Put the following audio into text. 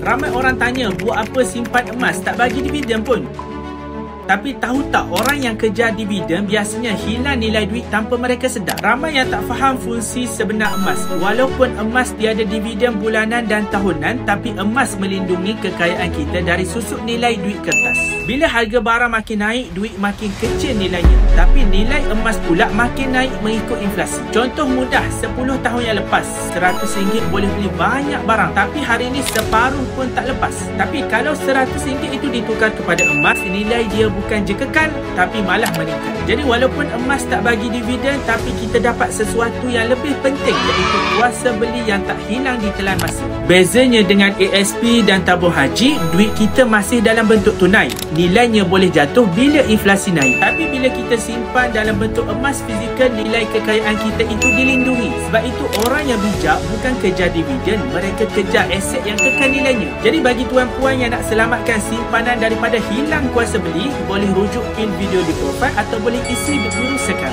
Ramai orang tanya, buat apa simpan emas, tak bagi dividen pun. Tapi tahu tak, orang yang kejar dividen biasanya hilang nilai duit tanpa mereka sedar. Ramai yang tak faham fungsi sebenar emas. Walaupun emas tiada dividen bulanan dan tahunan, tapi emas melindungi kekayaan kita dari susut nilai duit kertas. Bila harga barang makin naik, duit makin kecil nilainya. Tapi nilai emas pula makin naik mengikut inflasi. Contoh mudah, 10 tahun yang lepas, RM100 boleh beli banyak barang. Tapi hari ini separuh pun tak lepas. Tapi kalau RM100 itu ditukar kepada emas, nilai dia bukan je kekal, tapi malah meningkat. Jadi walaupun emas tak bagi dividen, tapi kita dapat sesuatu yang lebih penting, iaitu kuasa beli yang tak hilang di telan masa. Bezanya dengan ASP dan tabung haji, duit kita masih dalam bentuk tunai. Nilainya boleh jatuh bila inflasi naik. Tapi bila kita simpan dalam bentuk emas fizikal, nilai kekayaan kita itu dilindungi. Sebab itu orang yang bijak bukan kejar dividen, mereka kejar aset yang kekal nilainya. Jadi bagi tuan-puan yang nak selamatkan simpanan daripada hilang kuasa beli, boleh rujuk pin video di profil atau boleh isi guru sekarang.